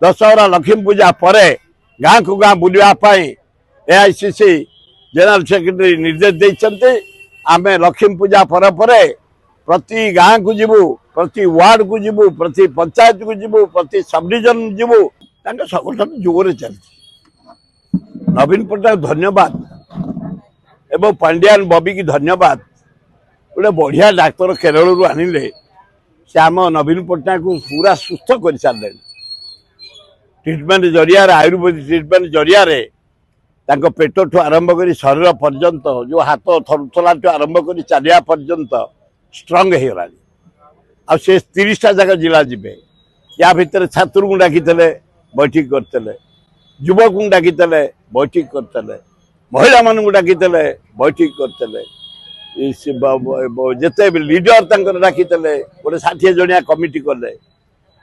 दशहरा लक्ष्मी पूजा पर गाँ को गाँ बुलावाई एआईसीसी जनरल सेक्रेटरी निर्देश देते आम लक्ष्मी पूजा पर प्रति गाँ को जीवु प्रति वार्ड को जीवु प्रति पंचायत को जीवु प्रति सब डिविजन जीवु संगठन जोर चलती। नवीन पट्टनायक धन्यवाद एवं पांड्यान बबी की धन्यवाद। गोटे बढ़िया डाक्तर केरल आनिले से आम नवीन पट्टनायक को पूरा सुस्थ कर सारे ट्रिटमेंट जरिया आयुर्वेदिक ट्रिटमेंट जरिया पेट ठू आरंभ कर शरीर पर्यंत जो हाथ थरुला आरंभ कर चलिया पर्यंत स्ट्रंग हो आ से 30टा जगह जिला जीवे या भितर छात्र को डाकी बैठक करते युवक को डाकी बैठक करते महिला मान डाकी बैठक करते जिते लीडर डाकी गोटे 60 जनिया कमिटी कले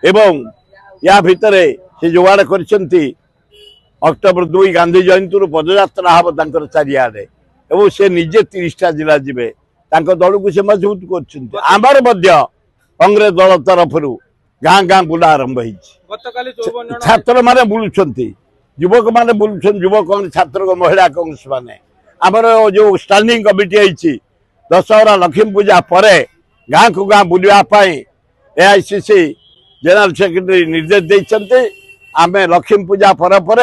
एवं या भितर से जोगाड़ कर अक्टोबर 2 गांधी जयंती पदयात्रा हम चारिआडे एवं से निजे 30टा जिला जीवे दल को से मजबूत कर कांग्रेस दल तरफ गाँ गाँ बुला आरंभ हो छात्र माने बुलुंट युवक माने बुलुंट युवक छात्र महिला कांग्रेस माने आमर जो स्टैंडिंग कमिटी है दशहरा लक्ष्मी पूजा पर गाँ को गाँ बुलावाई एआईसीसी जनरल सेक्रेटरी निर्देश देते आम लक्ष्मी पूजा पर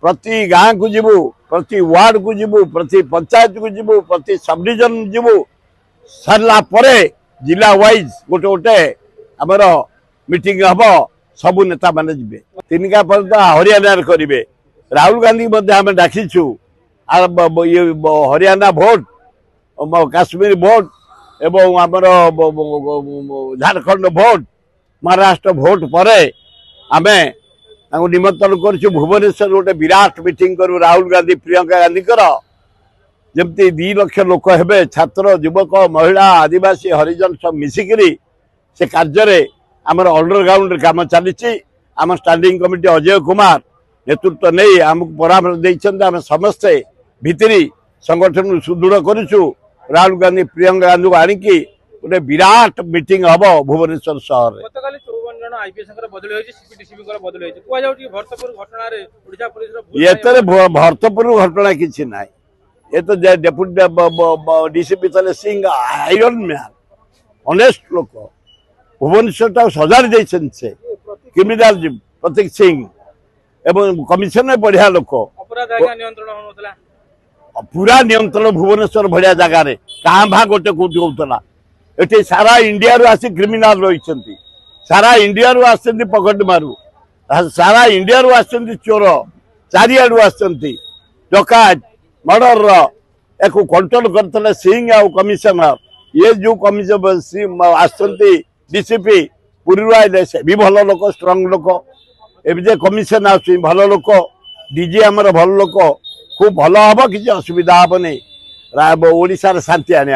प्रति गाँ को जीवु प्रति वार्ड को जीवु प्रति पंचायत को जीवु प्रति सब डिविजन जीवु सरला जिला वाइज गोटे गोटे आमर मीटिंग हम सबू नेता माने जीवे 3 गाँ पर हरियाणा करेंगे राहुल गांधी आम डाकीचु हरियाणा भोट काश्मीर भोट एवं आमर झारखंड भोट महाराष्ट्र भोट पर आम निमंत्रण कर भुवनेश्वर गोटे विराट मीटिंग करूँ राहुल गांधी प्रियंका गांधी जमती 2 लाख लोक हे छात्र युवक महिला आदिवासी हरिजन सब मिसिकी से कार्य आमर अंडरग्राउंड काम चली आम स्टैंडिंग कमिटी अजय कुमार नेतृत्व नहीं आमको परामर्श देते आम समस्ते भितरी संगठन सुदृढ़ करूँ राहुल गांधी प्रियंका गांधी को आणिकी गोटे विराट मीटिंग हम भुवनेश्वर सहर भरतपुर घटना किसी ना ये तो डेप्यूटी डीसीपी थे सिंह आयरन मैन ऑनेस्ट लोक भुवनेश्वर सजाड़ी देते से क्रिमिनाल प्रतीक सिंह एवं कमिशनर बढ़िया लोक पूरा नियंत्रण भुवनेश्वर भाया जगार क्या भा गोटे कौटी होता ये सारा इंडिया रू आसी क्रिमिनाल रही सारा इंडिया रू आस पकेट मारू सारा इंडिया रू आस चोर चारिआडू आस डकायत मर्डर एक कंट्रोल करते सिंह आ कमिशनर ये जो कमिशनर आसती डीसीपी पूरी आए से भी भल लोक स्ट्रंग लोक ए कमिशन आस भल लोक डीजी आमर भल लोक खूब भल हम किसी असुविधा हेनी ओडिशा शांति आने।